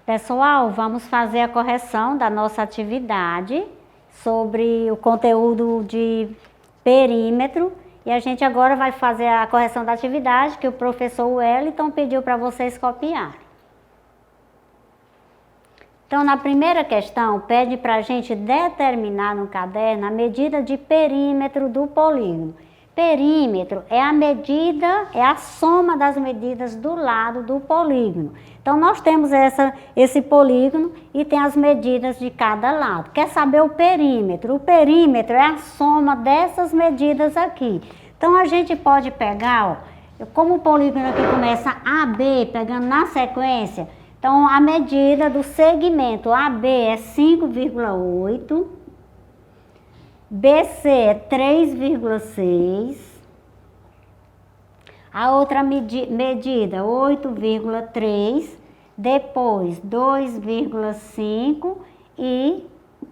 Pessoal, vamos fazer a correção da nossa atividade sobre o conteúdo de perímetro e a gente agora vai fazer a correção da atividade que o professor Wellington pediu para vocês copiarem. Então, na primeira questão, pede para a gente determinar no caderno a medida de perímetro do polígono. Perímetro é a medida, é a soma das medidas do lado do polígono. Então, nós temos esse polígono e tem as medidas de cada lado. Quer saber o perímetro? O perímetro é a soma dessas medidas aqui. Então, a gente pode pegar, ó, como o polígono aqui começa AB, pegando na sequência, então, a medida do segmento AB é 5,8, BC é 3,6, a outra medida 8,3, depois 2,5 e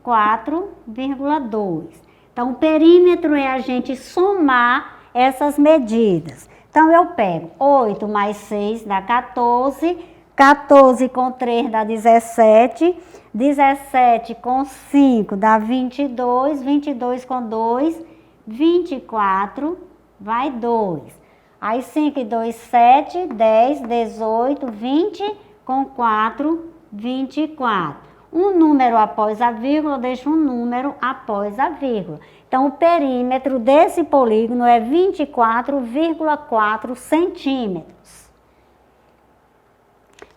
4,2. Então, o perímetro é a gente somar essas medidas. Então, eu pego 8 mais 6 dá 14, 14 com 3 dá 17, 17 com 5 dá 22, 22 com 2, 24, vai 2. Aí 5 e 2, 7, 10, 18, 20, com 4, 24. Um número após a vírgula, eu deixo um número após a vírgula. Então, o perímetro desse polígono é 24,4 centímetros.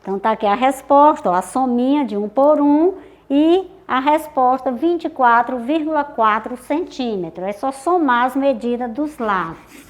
Então, tá aqui a resposta, ó, a sominha de 1 por 1 e a resposta 24,4 centímetros. É só somar as medidas dos lados.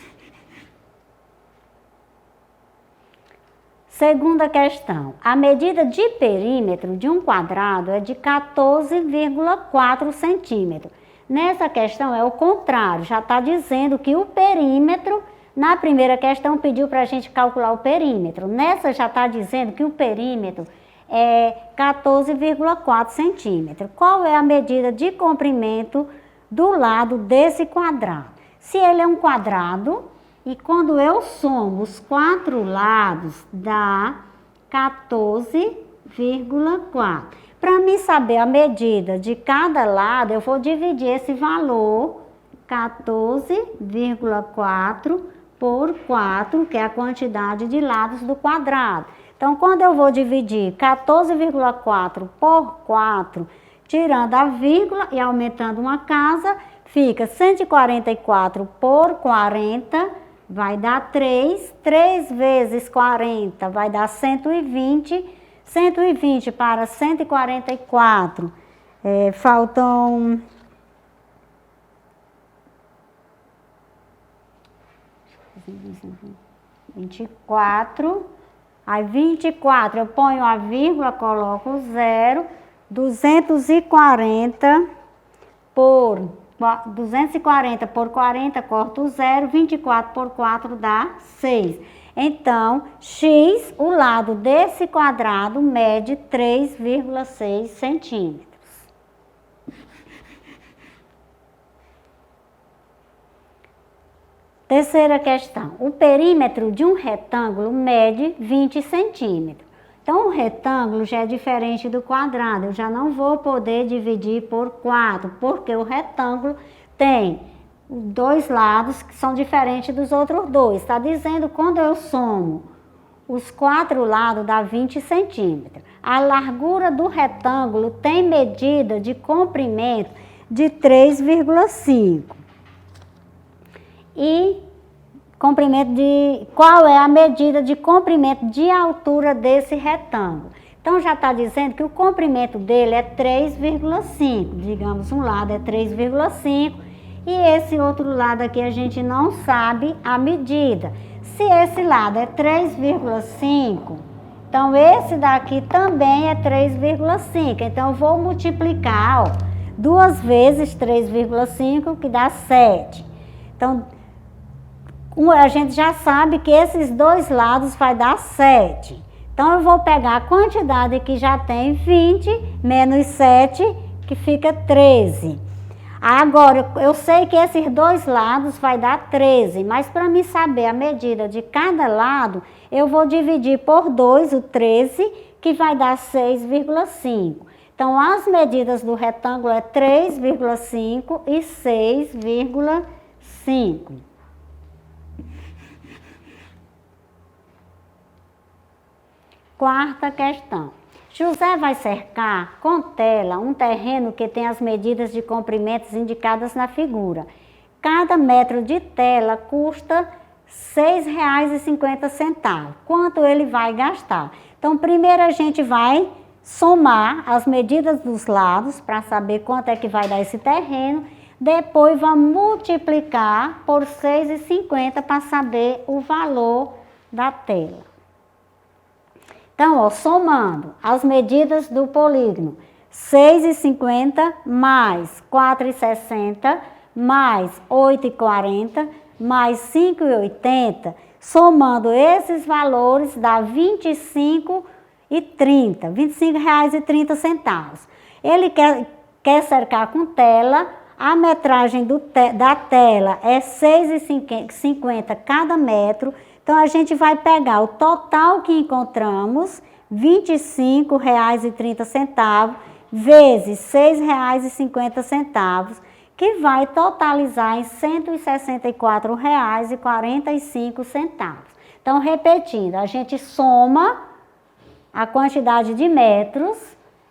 Segunda questão. A medida de perímetro de um quadrado é de 14,4 centímetros. Nessa questão é o contrário, já está dizendo que o perímetro, na primeira questão pediu para a gente calcular o perímetro. Nessa já está dizendo que o perímetro é 14,4 centímetros. Qual é a medida de comprimento do lado desse quadrado? Se ele é um quadrado, e quando eu somo os 4 lados, dá 14,4. Para mim saber a medida de cada lado, eu vou dividir esse valor, 14,4 por 4, que é a quantidade de lados do quadrado. Então, quando eu vou dividir 14,4 por 4, tirando a vírgula e aumentando uma casa, fica 144 por 40, vai dar 3, 3 vezes 40 vai dar 120, 120 para 144, faltam 24, aí 24 eu ponho a vírgula, coloco o 0, 240 por 40, corto o 0, 24 por 4 dá 6. Então, x, o lado desse quadrado, mede 3,6 centímetros. Terceira questão. O perímetro de um retângulo mede 20 centímetros. Então, o retângulo já é diferente do quadrado, eu já não vou poder dividir por 4, porque o retângulo tem 2 lados que são diferentes dos outros 2. Está dizendo quando eu somo os 4 lados dá 20 centímetros. A largura do retângulo tem medida de comprimento de 3,5. E qual é a medida de comprimento de altura desse retângulo? Então, já está dizendo que o comprimento dele é 3,5. Digamos, um lado é 3,5 e esse outro lado aqui a gente não sabe a medida. Se esse lado é 3,5, então esse daqui também é 3,5. Então, eu vou multiplicar, ó, 2 vezes 3,5, que dá 7. Então, a gente já sabe que esses 2 lados vai dar 7. Então, eu vou pegar a quantidade que já tem 20 menos 7, que fica 13. Agora, eu sei que esses 2 lados vai dar 13, mas para mim saber a medida de cada lado, eu vou dividir por 2 o 13, que vai dar 6,5. Então, as medidas do retângulo é 3,5 e 6,5. Quarta questão. José vai cercar com tela um terreno que tem as medidas de comprimentos indicadas na figura. Cada metro de tela custa R$ 6,50. Quanto ele vai gastar? Então, primeiro a gente vai somar as medidas dos lados para saber quanto é que vai dar esse terreno. Depois vamos multiplicar por R$ 6,50 para saber o valor da tela. Então, ó, somando as medidas do polígono, 6,50 mais 4,60 mais 8,40 mais 5,80, somando esses valores dá R$ 25,30. Ele quer cercar com tela, a metragem da tela é 6,50 cada metro. Então, a gente vai pegar o total que encontramos, R$ 25,30, vezes R$ 6,50, que vai totalizar em R$ 164,45. Então, repetindo, a gente soma a quantidade de metros,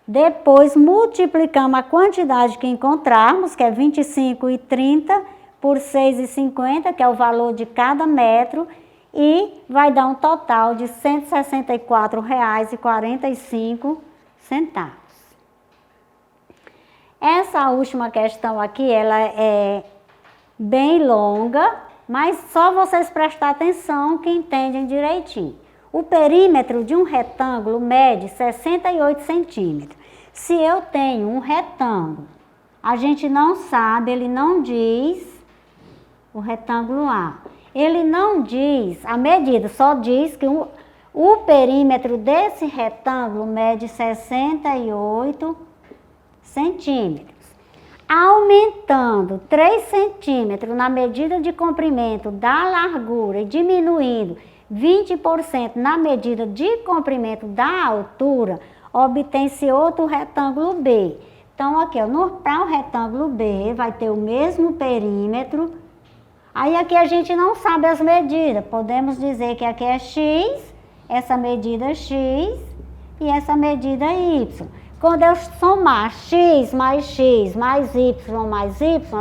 depois multiplicamos a quantidade que encontrarmos, que é 25,30 por 6,50, que é o valor de cada metro, e vai dar um total de R$ 164,45. Essa última questão aqui, ela é bem longa, mas só vocês prestar atenção que entendem direitinho. O perímetro de um retângulo mede 68 centímetros. Se eu tenho um retângulo, a gente não sabe, ele não diz o retângulo A. Ele não diz a medida, só diz que o perímetro desse retângulo mede 68 centímetros. Aumentando 3 centímetros na medida de comprimento da largura e diminuindo 20% na medida de comprimento da altura, obtém-se outro retângulo B. Então, aqui, para o retângulo B, vai ter o mesmo perímetro. Aí aqui a gente não sabe as medidas, podemos dizer que aqui é X, essa medida é X e essa medida é Y. Quando eu somar X mais Y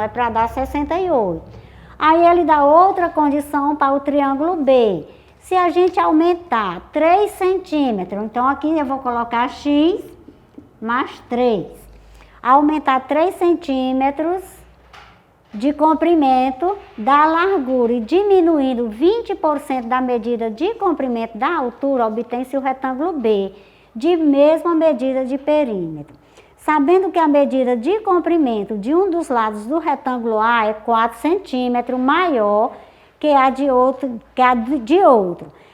é para dar 68. Aí ele dá outra condição para o triângulo B. Se a gente aumentar 3 centímetros, então aqui eu vou colocar X mais 3. Aumentar 3 centímetros de comprimento da largura e diminuindo 20% da medida de comprimento da altura, obtém-se o retângulo B, de mesma medida de perímetro. Sabendo que a medida de comprimento de um dos lados do retângulo A é 4 centímetros maior que a de outro.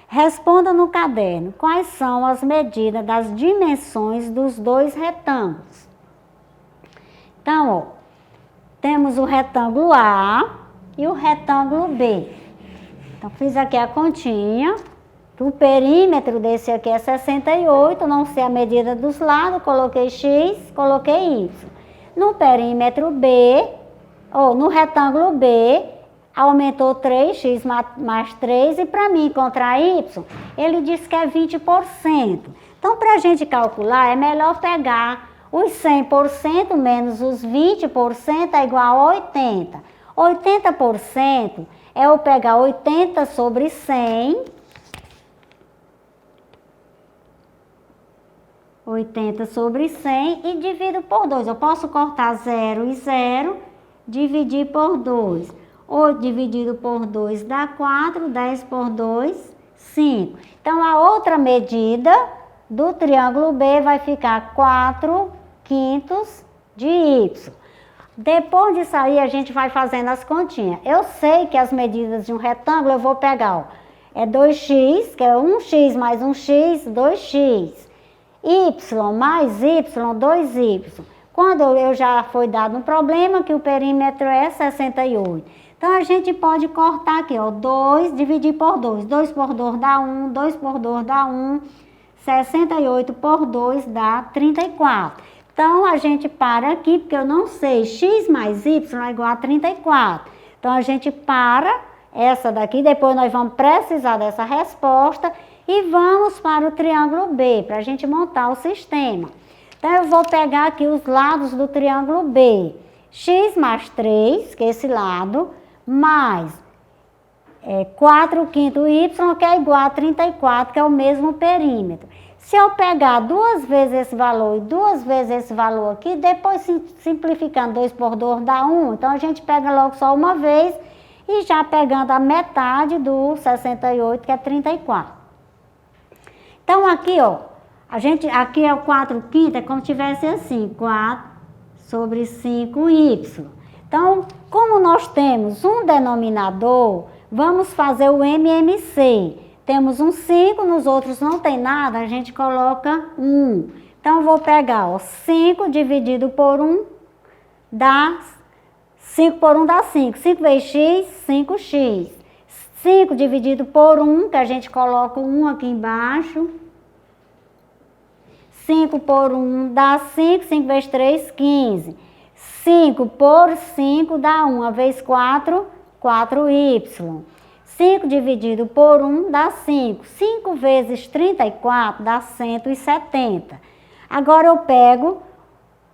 Responda no caderno quais são as medidas das dimensões dos dois retângulos. Então, ó, temos o retângulo A e o retângulo B. Então, fiz aqui a continha. O perímetro desse aqui é 68, não sei a medida dos lados, coloquei X, coloquei Y. No perímetro B, ou no retângulo B, aumentou 3x mais 3, e para mim encontrar Y, ele disse que é 20%. Então, para a gente calcular, é melhor pegar os 100% menos os 20% é igual a 80. 80% é eu pegar 80 sobre 100, 80 sobre 100 e divido por 2. Eu posso cortar 0 e 0, dividir por 2. 8 dividido por 2 dá 4, 10 por 2, 5. Então, a outra medida do triângulo B vai ficar 4/5 de Y. Depois disso aí, a gente vai fazendo as continhas. Eu sei que as medidas de um retângulo eu vou pegar, ó, é 2x, que é 1x mais 1x, 2x. Y mais Y, 2Y. Quando eu já foi dado um problema que o perímetro é 68. Então, a gente pode cortar aqui, ó, 2, dividir por 2. 2 por 2 dá 1, 2 por 2 dá 1. 68 por 2 dá 34. Então, a gente para aqui, porque eu não sei, x mais y é igual a 34. Então, a gente para essa daqui, depois nós vamos precisar dessa resposta e vamos para o triângulo B, para a gente montar o sistema. Então, eu vou pegar aqui os lados do triângulo B. X mais 3, que é esse lado, mais 4 quinto y, que é igual a 34, que é o mesmo perímetro. Se eu pegar 2 vezes esse valor e 2 vezes esse valor aqui, depois simplificando 2 por 2 dá 1, então a gente pega logo só uma vez e já pegando a metade do 68, que é 34. Então aqui, ó, aqui é o 4 quinto, é como se tivesse assim, 4 sobre 5y. Então, como nós temos um denominador, vamos fazer o MMC. Temos um 5, nos outros não tem nada, a gente coloca 1. Então, vou pegar, ó, 5 dividido por 1 dá 5 por 1 dá 5. 5 vezes x, 5x. 5 dividido por 1, que a gente coloca 1 aqui embaixo. 5 por 1 dá 5, 5 vezes 3, 15. 5 por 5 dá 1, a vezes 4, 4y. 5 dividido por 1 dá 5. 5 vezes 34 dá 170. Agora eu pego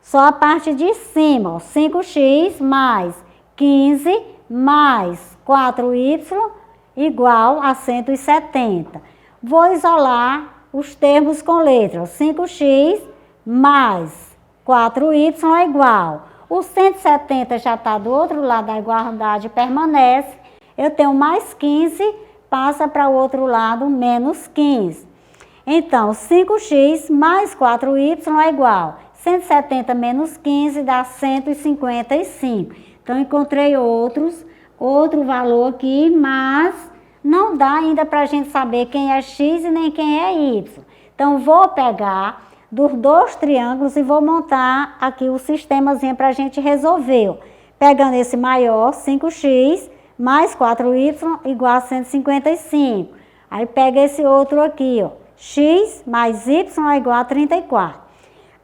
só a parte de cima, ó, 5x mais 15 mais 4y igual a 170. Vou isolar os termos com letras. 5x mais 4y é igual. O 170 já está do outro lado da igualdade, permanece. Eu tenho mais 15, passa para o outro lado, menos 15. Então, 5x mais 4y é igual. 170 menos 15 dá 155. Então, encontrei outro valor aqui, mas não dá ainda para a gente saber quem é x e nem quem é y. Então, vou pegar dos 2 triângulos e vou montar aqui o sistemazinho para a gente resolver. Pegando esse maior, 5x mais 4y igual a 155. Aí pega esse outro aqui, ó, x mais y é igual a 34.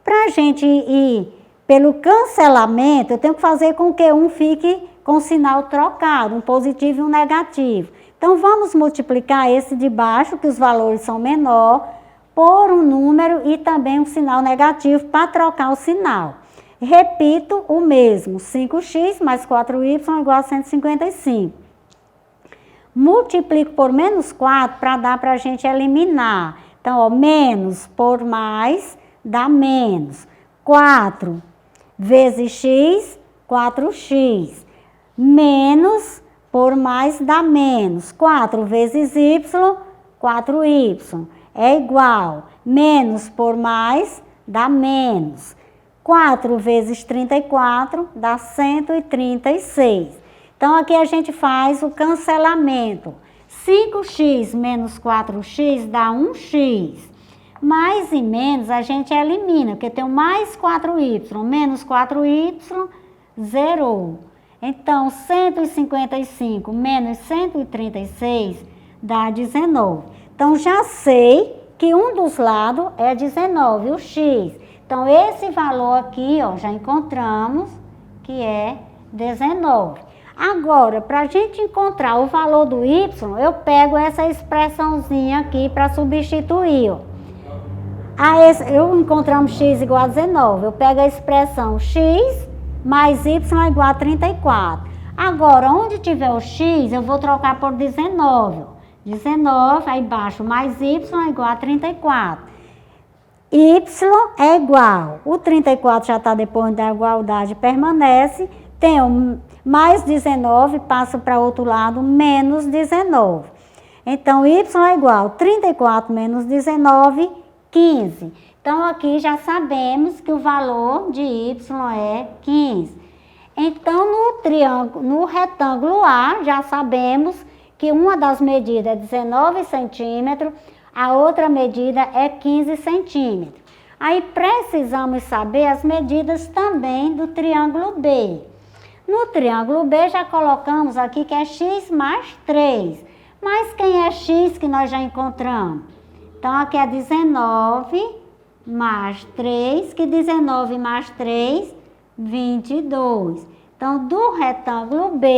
Para a gente ir pelo cancelamento, eu tenho que fazer com que um fique com sinal trocado, um positivo e um negativo. Então, vamos multiplicar esse de baixo, que os valores são menor, por um número e também um sinal negativo para trocar o sinal. Repito o mesmo, 5x mais 4y igual a 155. Multiplico por menos 4 para dar para a gente eliminar. Então, ó, menos por mais dá menos. 4 vezes x, 4x. Menos por mais dá menos. 4 vezes y, 4y. É igual. Menos por mais dá menos. 4 vezes 34 dá 136. Então, aqui a gente faz o cancelamento. 5x menos 4x dá 1x. Mais e menos a gente elimina, porque tem o mais 4y, menos 4y, zerou. Então, 155 menos 136 dá 19. Então, já sei que um dos lados é 19, o x. Então, esse valor aqui, ó, já encontramos que é 19. Agora, para a gente encontrar o valor do y, eu pego essa expressãozinha aqui para substituir, ó. Eu encontramos x igual a 19. Eu pego a expressão x mais y é igual a 34. Agora, onde tiver o x, eu vou trocar por 19. 19, aí embaixo, mais y é igual a 34. Y é igual. O 34 já está depois da igualdade, permanece. Tenho mais 19, passo para o outro lado, menos 19. Então, y é igual 34 menos 19, 15. Então, aqui já sabemos que o valor de y é 15. Então, no retângulo A, já sabemos que uma das medidas é 19 centímetros, a outra medida é 15 centímetros. Aí, precisamos saber as medidas também do triângulo B. No triângulo B, já colocamos aqui que é x mais 3. Mas quem é x que nós já encontramos? Então, aqui é 19 mais 3, que 19 mais 3, 22. Então, do retângulo B,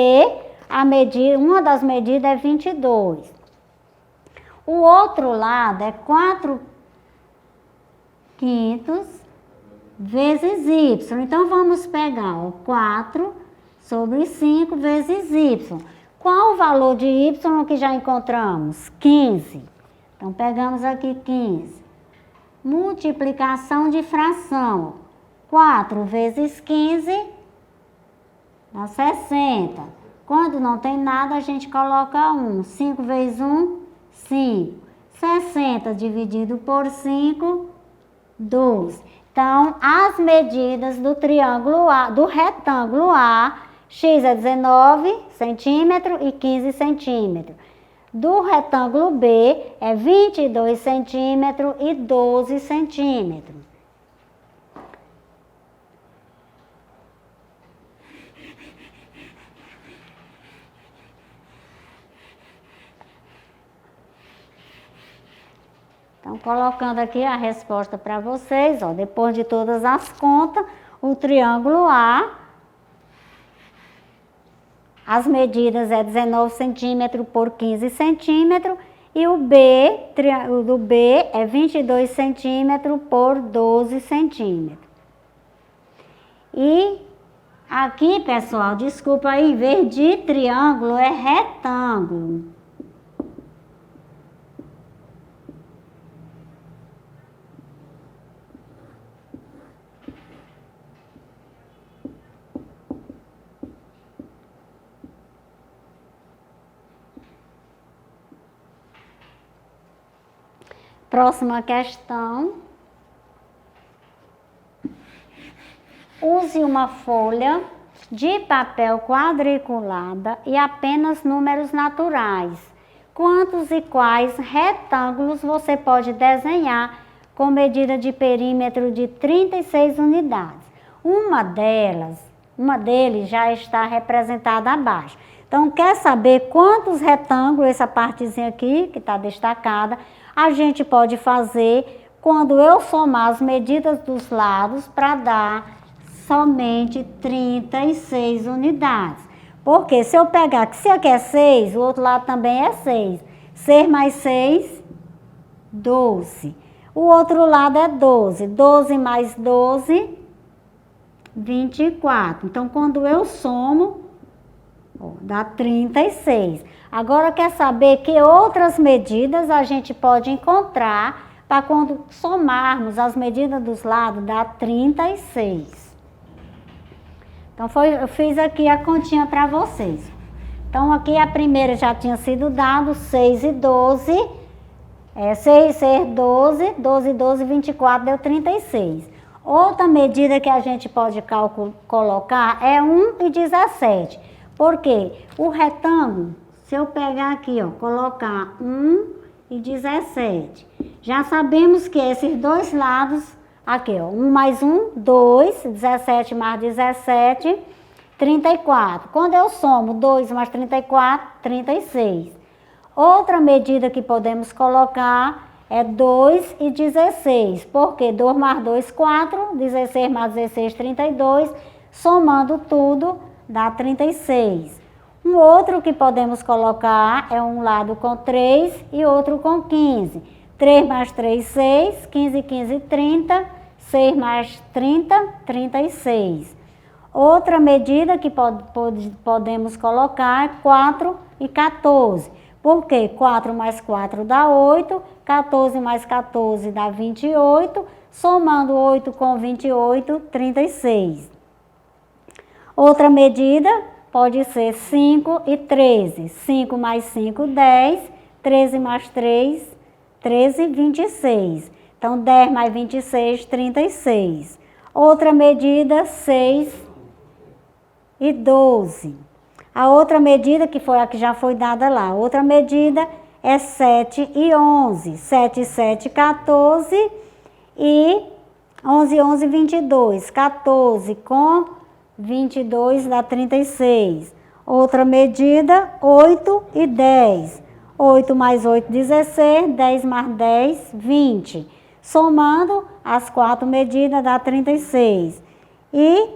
uma das medidas é 22. O outro lado é 4 quintos vezes y. Então, vamos pegar o 4 sobre 5 vezes y. Qual o valor de y que já encontramos? 15. Então, pegamos aqui 15. Multiplicação de fração. 4 vezes 15 dá 60. Quando não tem nada, a gente coloca 1. 5 vezes 1, 5. 60 dividido por 5, 12. Então, as medidas do triângulo A, do retângulo A, x é 19 centímetros e 15 centímetros. Do retângulo B é 22 centímetros e 12 centímetros. Então, colocando aqui a resposta para vocês, ó, depois de todas as contas, o triângulo A, as medidas é 19 centímetros por 15 centímetros e o do B é 22 centímetros por 12 centímetros. E aqui, pessoal, desculpa aí, em vez de triângulo é retângulo. Próxima questão. Use uma folha de papel quadriculada e apenas números naturais. Quantos e quais retângulos você pode desenhar com medida de perímetro de 36 unidades? Uma deles já está representada abaixo. Então, quer saber quantos retângulos, essa partezinha aqui, que está destacada, a gente pode fazer quando eu somar as medidas dos lados para dar somente 36 unidades. Porque se eu pegar, que se aqui é 6, o outro lado também é 6. 6 mais 6, 12. O outro lado é 12. 12 mais 12, 24. Então, quando eu somo, dá 36. Agora, quer saber que outras medidas a gente pode encontrar para quando somarmos as medidas dos lados, dá 36. Então, eu fiz aqui a continha para vocês. Então, aqui a primeira já tinha sido dado, 6 e 12. 6 e 12, 12 e 12, 24, deu 36. Outra medida que a gente pode colocar é 1 e 17. Por quê? O retângulo, se eu pegar aqui, ó, colocar 1 e 17, já sabemos que esses dois lados, aqui, ó, 1 mais 1, 2, 17 mais 17, 34. Quando eu somo 2 mais 34, 36. Outra medida que podemos colocar é 2 e 16, porque 2 mais 2, 4, 16 mais 16, 32, somando tudo, dá 36. Um outro que podemos colocar é um lado com 3 e outro com 15. 3 mais 3, 6, 15, 15, 30, 6 mais 30, 36. Outra medida que podemos colocar é 4 e 14. Por quê? 4 mais 4 dá 8, 14 mais 14 dá 28, somando 8 com 28, 36. Outra medida pode ser 5 e 13. 5 mais 5, 10. 13 mais 3, 13, 26. Então, 10 mais 26, 36. Outra medida, 6 e 12. A outra medida, que foi a que já foi dada lá, outra medida é 7 e 11. 7 e 7, 14. E 11 e 11, 22. 14 com 22 dá 36. Outra medida, 8 e 10. 8 mais 8, 16, 10 mais 10, 20. Somando as 4 medidas dá 36. E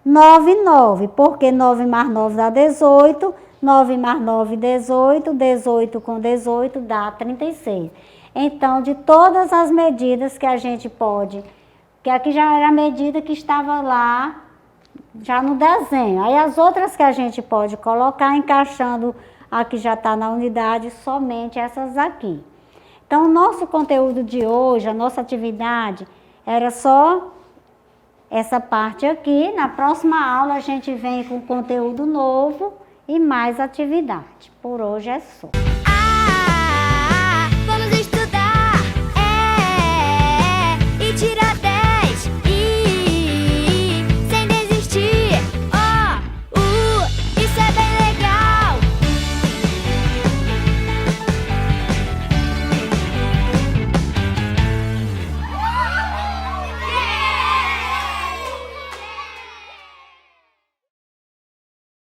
9, 9, porque 9 mais 9 dá 18, 9 mais 9, 18, 18 com 18 dá 36. Então, de todas as medidas que a gente pode, que aqui já era a medida que estava lá, já no desenho. Aí as outras que a gente pode colocar, encaixando aqui já está na unidade, somente essas aqui. Então, o nosso conteúdo de hoje, a nossa atividade, era só essa parte aqui. Na próxima aula a gente vem com conteúdo novo e mais atividade. Por hoje é só.